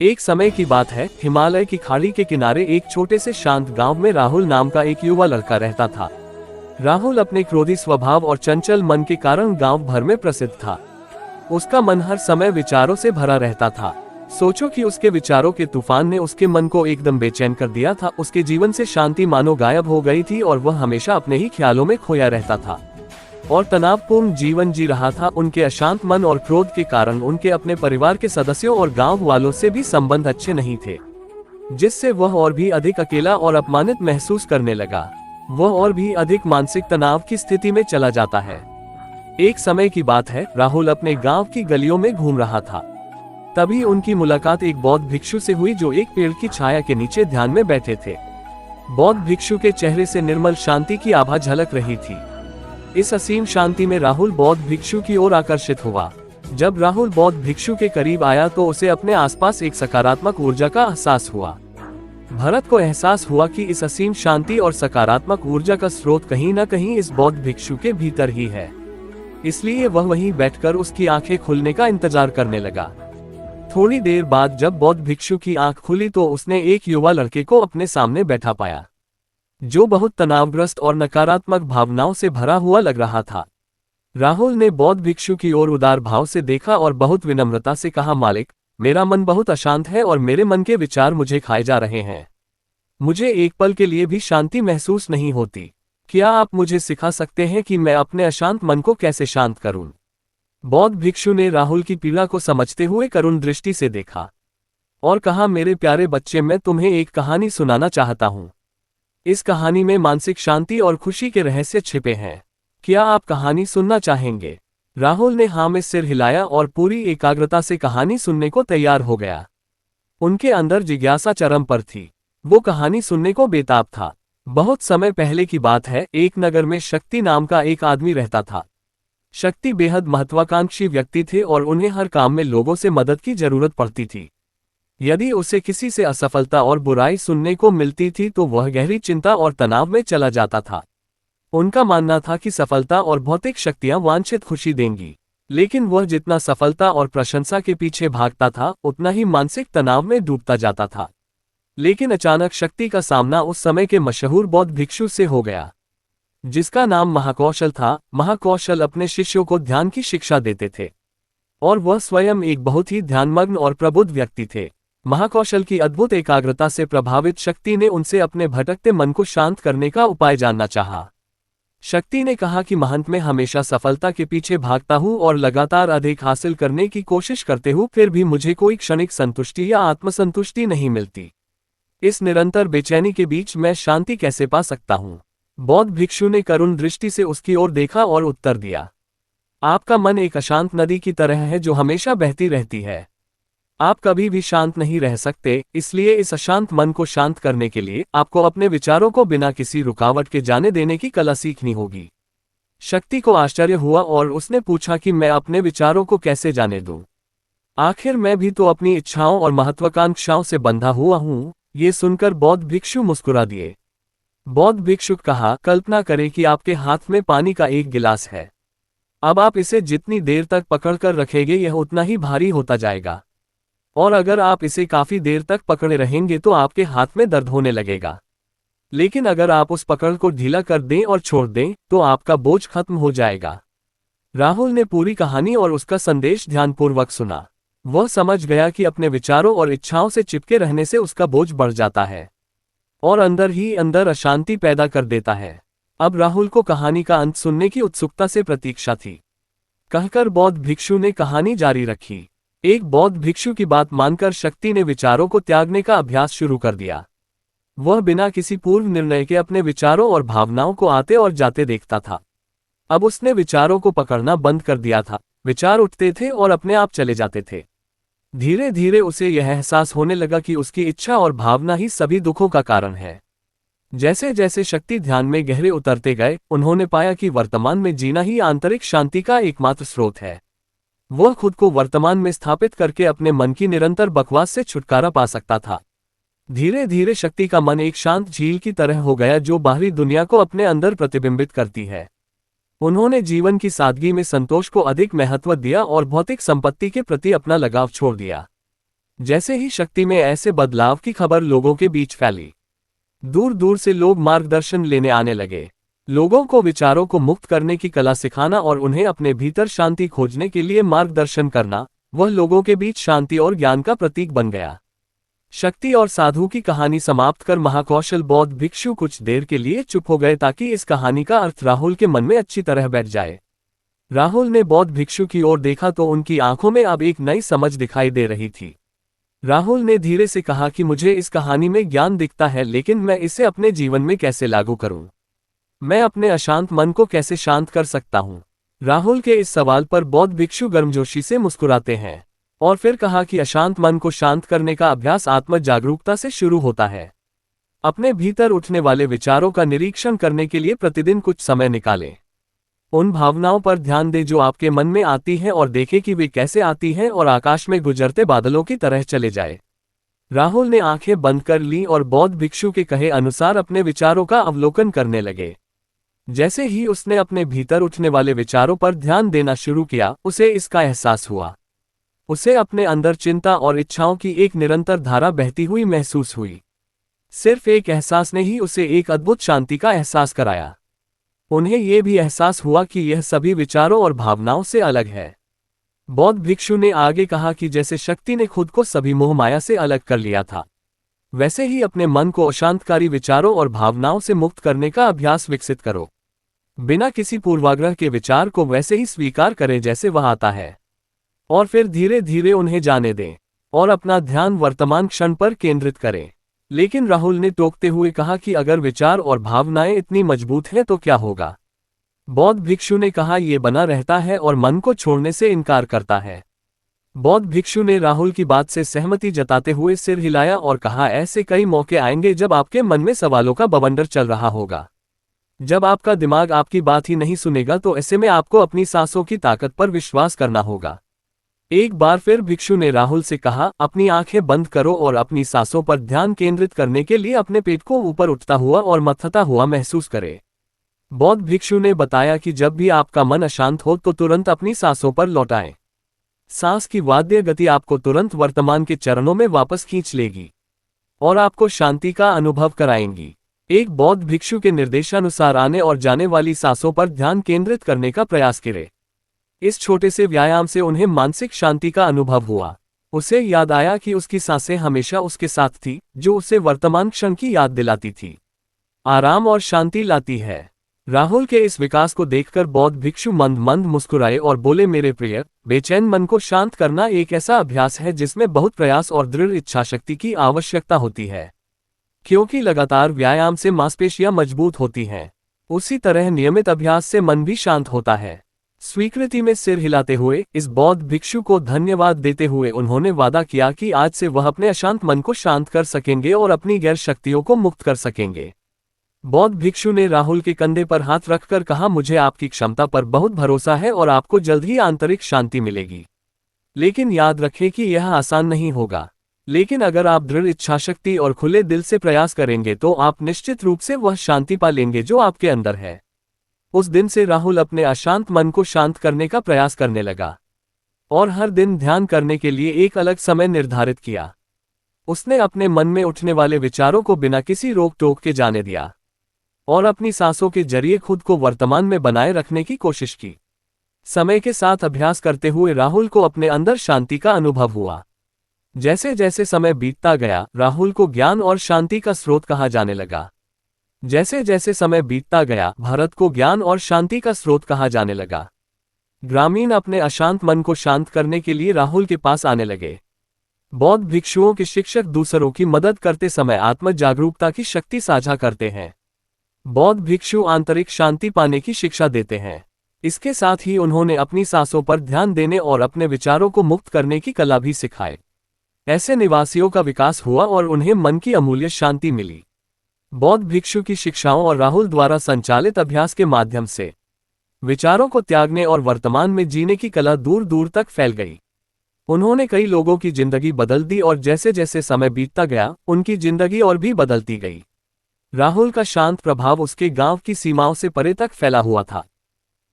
एक समय की बात है, हिमालय की खाड़ी के किनारे एक छोटे से शांत गांव में राहुल नाम का एक युवा लड़का रहता था। राहुल अपने क्रोधी स्वभाव और चंचल मन के कारण गांव भर में प्रसिद्ध था। उसका मन हर समय विचारों से भरा रहता था। सोचो कि उसके विचारों के तूफान ने उसके मन को एकदम बेचैन कर दिया था। उसके जीवन से शांति मानो गायब हो गई थी और वह हमेशा अपने ही ख्यालों में खोया रहता था और तनावपूर्ण जीवन जी रहा था। उनके अशांत मन और क्रोध के कारण उनके अपने परिवार के सदस्यों और गांव वालों से भी संबंध अच्छे नहीं थे, जिससे वह और भी अधिक अकेला और अपमानित महसूस करने लगा। वह और भी अधिक मानसिक तनाव की स्थिति में चला जाता है। एक समय की बात है, राहुल अपने गांव की गलियों में घूम रहा था। तभी उनकी मुलाकात एक बौद्ध भिक्षु से हुई जो एक पेड़ की छाया के नीचे ध्यान में बैठे थे। बौद्ध भिक्षु के चेहरे से निर्मल शांति की आभा झलक रही थी। इस असीम शांति में राहुल बौद्ध भिक्षु की ओर आकर्षित हुआ। जब राहुल बौद्ध भिक्षु के करीब आया तो उसे अपने आसपास एक सकारात्मक ऊर्जा का एहसास हुआ। भरत को एहसास हुआ कि इस असीम शांति और सकारात्मक ऊर्जा का स्रोत कहीं न कहीं इस बौद्ध भिक्षु के भीतर ही है। इसलिए वह वहीं बैठकर उसकी आंखें खुलने का इंतजार करने लगा। थोड़ी देर बाद जब बौद्ध भिक्षु की आंख खुली तो उसने एक युवा लड़के को अपने सामने बैठा पाया, जो बहुत तनावग्रस्त और नकारात्मक भावनाओं से भरा हुआ लग रहा था। राहुल ने बौद्ध भिक्षु की ओर उदार भाव से देखा और बहुत विनम्रता से कहा, मालिक, मेरा मन बहुत अशांत है और मेरे मन के विचार मुझे खाए जा रहे हैं। मुझे एक पल के लिए भी शांति महसूस नहीं होती। क्या आप मुझे सिखा सकते हैं कि मैं अपने अशांत मन को कैसे शांत करूं? बौद्ध भिक्षु ने राहुल की पीड़ा को समझते हुए करुण दृष्टि से देखा और कहा, मेरे प्यारे बच्चे, मैं तुम्हें एक कहानी सुनाना चाहता हूं। इस कहानी में मानसिक शांति और खुशी के रहस्य छिपे हैं। क्या आप कहानी सुनना चाहेंगे? राहुल ने हाँ में सिर हिलाया और पूरी एकाग्रता से कहानी सुनने को तैयार हो गया। उनके अंदर जिज्ञासा चरम पर थी। वो कहानी सुनने को बेताब था। बहुत समय पहले की बात है, एक नगर में शक्ति नाम का एक आदमी रहता था। शक्ति बेहद महत्वाकांक्षी व्यक्ति थे और उन्हें हर काम में लोगों से मदद की जरूरत पड़ती थी। यदि उसे किसी से असफलता और बुराई सुनने को मिलती थी तो वह गहरी चिंता और तनाव में चला जाता था। उनका मानना था कि सफलता और भौतिक शक्तियां वांछित खुशी देंगी, लेकिन वह जितना सफलता और प्रशंसा के पीछे भागता था उतना ही मानसिक तनाव में डूबता जाता था। लेकिन अचानक शक्ति का सामना उस समय के मशहूर बौद्ध भिक्षु से हो गया, जिसका नाम महाकौशल था। महाकौशल अपने शिष्यों को ध्यान की शिक्षा देते थे और वह स्वयं एक बहुत ही ध्यानमग्न और प्रबुद्ध व्यक्ति थे। महाकौशल की अद्भुत एकाग्रता से प्रभावित शक्ति ने उनसे अपने भटकते मन को शांत करने का उपाय जानना चाहा। शक्ति ने कहा कि महंत, मैं हमेशा सफलता के पीछे भागता हूँ और लगातार अधिक हासिल करने की कोशिश करते हूँ, फिर भी मुझे कोई क्षणिक संतुष्टि या आत्मसंतुष्टि नहीं मिलती। इस निरंतर बेचैनी के बीच मैं शांति कैसे पा सकता हूँ? बौद्ध भिक्षु ने करुण दृष्टि से उसकी ओर देखा और उत्तर दिया, आपका मन एक अशांत नदी की तरह है जो हमेशा बहती रहती है। आप कभी भी शांत नहीं रह सकते, इसलिए इस अशांत मन को शांत करने के लिए आपको अपने विचारों को बिना किसी रुकावट के जाने देने की कला सीखनी होगी। शक्ति को आश्चर्य हुआ और उसने पूछा कि मैं अपने विचारों को कैसे जाने दूं? आखिर मैं भी तो अपनी इच्छाओं और महत्वाकांक्षाओं से बंधा हुआ हूं। ये सुनकर बौद्ध भिक्षु मुस्कुरा दिए। बौद्ध भिक्षु कहा, कल्पना करें कि आपके हाथ में पानी का एक गिलास है। अब आप इसे जितनी देर तक पकड़कर रखेंगे यह उतना ही भारी होता जाएगा, और अगर आप इसे काफी देर तक पकड़े रहेंगे तो आपके हाथ में दर्द होने लगेगा। लेकिन अगर आप उस पकड़ को ढीला कर दें और छोड़ दें तो आपका बोझ खत्म हो जाएगा। राहुल ने पूरी कहानी और उसका संदेश ध्यानपूर्वक सुना। वह समझ गया कि अपने विचारों और इच्छाओं से चिपके रहने से उसका बोझ बढ़ जाता है और अंदर ही अंदर अशांति पैदा कर देता है। अब राहुल को कहानी का अंत सुनने की उत्सुकता से प्रतीक्षा थी। कहकर बौद्ध भिक्षु ने कहानी जारी रखी। एक बौद्ध भिक्षु की बात मानकर शक्ति ने विचारों को त्यागने का अभ्यास शुरू कर दिया। वह बिना किसी पूर्व निर्णय के अपने विचारों और भावनाओं को आते और जाते देखता था। अब उसने विचारों को पकड़ना बंद कर दिया था। विचार उठते थे और अपने आप चले जाते थे। धीरे धीरे उसे यह एहसास होने लगा कि उसकी इच्छा और भावना ही सभी दुखों का कारण है। जैसे जैसे शक्ति ध्यान में गहरे उतरते गए, उन्होंने पाया कि वर्तमान में जीना ही आंतरिक शांति का एकमात्र स्रोत है। वह खुद को वर्तमान में स्थापित करके अपने मन की निरंतर बकवास से छुटकारा पा सकता था। धीरे धीरे शक्ति का मन एक शांत झील की तरह हो गया जो बाहरी दुनिया को अपने अंदर प्रतिबिंबित करती है। उन्होंने जीवन की सादगी में संतोष को अधिक महत्व दिया और भौतिक संपत्ति के प्रति अपना लगाव छोड़ दिया। जैसे ही शक्ति में ऐसे बदलाव की खबर लोगों के बीच फैली, दूर दूर से लोग मार्गदर्शन लेने आने लगे। लोगों को विचारों को मुक्त करने की कला सिखाना और उन्हें अपने भीतर शांति खोजने के लिए मार्गदर्शन करना, वह लोगों के बीच शांति और ज्ञान का प्रतीक बन गया। शक्ति और साधु की कहानी समाप्त कर महाकौशल बौद्ध भिक्षु कुछ देर के लिए चुप हो गए ताकि इस कहानी का अर्थ राहुल के मन में अच्छी तरह बैठ जाए। राहुल ने बौद्ध भिक्षु की ओर देखा तो उनकी आंखों में अब एक नई समझ दिखाई दे रही थी। राहुल ने धीरे से कहा कि मुझे इस कहानी में ज्ञान दिखता है, लेकिन मैं इसे अपने जीवन में कैसे लागू करूं? मैं अपने अशांत मन को कैसे शांत कर सकता हूं? राहुल के इस सवाल पर बौद्ध भिक्षु गर्मजोशी से मुस्कुराते हैं और फिर कहा कि अशांत मन को शांत करने का अभ्यास आत्म जागरूकता से शुरू होता है। अपने भीतर उठने वाले विचारों का निरीक्षण करने के लिए प्रतिदिन कुछ समय निकालें। उन भावनाओं पर ध्यान दें जो आपके मन में आती हैं और देखें कि वे कैसे आती हैं और आकाश में गुजरते बादलों की तरह चले जाए। राहुल ने आंखें बंद कर लीं और बौद्ध भिक्षु के कहे अनुसार अपने विचारों का अवलोकन करने लगे। जैसे ही उसने अपने भीतर उठने वाले विचारों पर ध्यान देना शुरू किया, उसे इसका एहसास हुआ। उसे अपने अंदर चिंता और इच्छाओं की एक निरंतर धारा बहती हुई महसूस हुई। सिर्फ एक एहसास ने ही उसे एक अद्भुत शांति का एहसास कराया। उन्हें यह भी एहसास हुआ कि यह सभी विचारों और भावनाओं से अलग है। बौद्ध भिक्षु ने आगे कहा कि जैसे शक्ति ने खुद को सभी मोह माया से अलग कर लिया था, वैसे ही अपने मन को अशांतकारी विचारों और भावनाओं से मुक्त करने का अभ्यास विकसित करो। बिना किसी पूर्वाग्रह के विचार को वैसे ही स्वीकार करें जैसे वह आता है, और फिर धीरे धीरे उन्हें जाने दें और अपना ध्यान वर्तमान क्षण पर केंद्रित करें। लेकिन राहुल ने टोकते हुए कहा कि अगर विचार और भावनाएं इतनी मजबूत हैं तो क्या होगा? बौद्ध भिक्षु ने कहा ये बना रहता है और मन को छोड़ने से इनकार करता है। बौद्ध भिक्षु ने राहुल की बात से सहमति जताते हुए सिर हिलाया और कहा ऐसे कई मौके आएंगे जब आपके मन में सवालों का बवंडर चल रहा होगा। जब आपका दिमाग आपकी बात ही नहीं सुनेगा तो ऐसे में आपको अपनी सांसों की ताकत पर विश्वास करना होगा। एक बार फिर भिक्षु ने राहुल से कहा अपनी आंखें बंद करो और अपनी सांसों पर ध्यान केंद्रित करने के लिए अपने पेट को ऊपर उठता हुआ और मथता हुआ महसूस करें। बौद्ध भिक्षु ने बताया कि जब भी आपका मन अशांत हो तो तुरंत अपनी सांसों पर लौटाएं। सांस की वाद्य गति आपको तुरंत वर्तमान के चरणों में वापस खींच लेगी और आपको शांति का अनुभव कराएंगी। एक बौद्ध भिक्षु के निर्देशानुसार आने और जाने वाली सांसों पर ध्यान केंद्रित करने का प्रयास करें। इस छोटे से व्यायाम से उन्हें मानसिक शांति का अनुभव हुआ। उसे याद आया कि उसकी सांसें हमेशा उसके साथ थी, जो उसे वर्तमान क्षण की याद दिलाती थी, आराम और शांति लाती है। राहुल के इस विकास को देखकर बौद्ध भिक्षु मंद मंद मुस्कुराए और बोले मेरे प्रिय, बेचैन मन को शांत करना एक ऐसा अभ्यास है जिसमें बहुत प्रयास और दृढ़ इच्छाशक्ति की आवश्यकता होती है। क्योंकि लगातार व्यायाम से मांसपेशियां मजबूत होती हैं, उसी तरह नियमित अभ्यास से मन भी शांत होता है। स्वीकृति में सिर हिलाते हुए इस बौद्ध भिक्षु को धन्यवाद देते हुए उन्होंने वादा किया कि आज से वह अपने अशांत मन को शांत कर सकेंगे और अपनी गैर शक्तियों को मुक्त कर सकेंगे। बौद्ध भिक्षु ने राहुल के कंधे पर हाथ रखकर कहा मुझे आपकी क्षमता पर बहुत भरोसा है और आपको जल्द ही आंतरिक शांति मिलेगी। लेकिन याद रखें कि यह आसान नहीं होगा, लेकिन अगर आप दृढ़ इच्छाशक्ति और खुले दिल से प्रयास करेंगे तो आप निश्चित रूप से वह शांति पा लेंगे जो आपके अंदर है। उस दिन से राहुल अपने अशांत मन को शांत करने का प्रयास करने लगा और हर दिन ध्यान करने के लिए एक अलग समय निर्धारित किया। उसने अपने मन में उठने वाले विचारों को बिना किसी रोक टोक के जाने दिया और अपनी सांसों के जरिए खुद को वर्तमान में बनाए रखने की कोशिश की। समय के साथ अभ्यास करते हुए राहुल को अपने अंदर शांति का अनुभव हुआ। जैसे जैसे समय बीतता गया, राहुल को ज्ञान और शांति का स्रोत कहा जाने लगा। जैसे जैसे समय बीतता गया, भारत को ज्ञान और शांति का स्रोत कहा जाने लगा। ग्रामीण अपने अशांत मन को शांत करने के लिए राहुल के पास आने लगे। बौद्ध भिक्षुओं के शिक्षक दूसरों की मदद करते समय आत्म जागरूकता की शक्ति साझा करते हैं। बौद्ध भिक्षु आंतरिक शांति पाने की शिक्षा देते हैं। इसके साथ ही उन्होंने अपनी सांसों पर ध्यान देने और अपने विचारों को मुक्त करने की कला भी सिखाई। ऐसे निवासियों का विकास हुआ और उन्हें मन की अमूल्य शांति मिली। बौद्ध भिक्षु की शिक्षाओं और राहुल द्वारा संचालित अभ्यास के माध्यम से विचारों को त्यागने और वर्तमान में जीने की कला दूर दूर तक फैल गई। उन्होंने कई लोगों की जिंदगी बदल दी और जैसे जैसे समय बीतता गया, उनकी जिंदगी और भी बदलती गई। राहुल का शांत प्रभाव उसके गांव की सीमाओं से परे तक फैला हुआ था।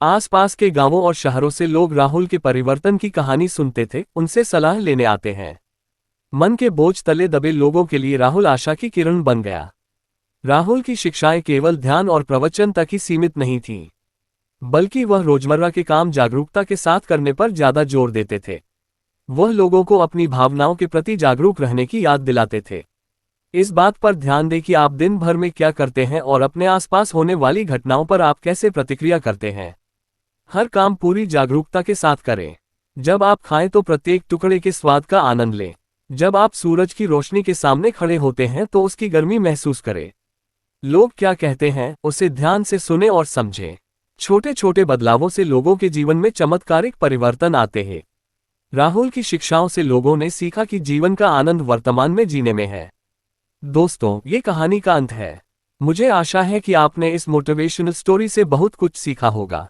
आसपास के गांवों और शहरों से लोग राहुल के परिवर्तन की कहानी सुनते थे, उनसे सलाह लेने आते हैं। मन के बोझ तले दबे लोगों के लिए राहुल आशा की किरण बन गया। राहुल की शिक्षाएं केवल ध्यान और प्रवचन तक ही सीमित नहीं थीं, बल्कि वह रोजमर्रा के काम जागरूकता के साथ करने पर ज्यादा जोर देते थे। वह लोगों को अपनी भावनाओं के प्रति जागरूक रहने की याद दिलाते थे। इस बात पर ध्यान दें कि आप दिन भर में क्या करते हैं और अपने आसपास होने वाली घटनाओं पर आप कैसे प्रतिक्रिया करते हैं। हर काम पूरी जागरूकता के साथ करें। जब आप खाएं तो प्रत्येक टुकड़े के स्वाद का आनंद लें। जब आप सूरज की रोशनी के सामने खड़े होते हैं तो उसकी गर्मी महसूस करें। लोग क्या कहते हैं उसे ध्यान से सुने और समझें। छोटे छोटे बदलावों से लोगों के जीवन में चमत्कारिक परिवर्तन आते हैं। राहुल की शिक्षाओं से लोगों ने सीखा कि जीवन का आनंद वर्तमान में जीने में है। दोस्तों, ये कहानी का अंत है। मुझे आशा है कि आपने इस मोटिवेशनल स्टोरी से बहुत कुछ सीखा होगा।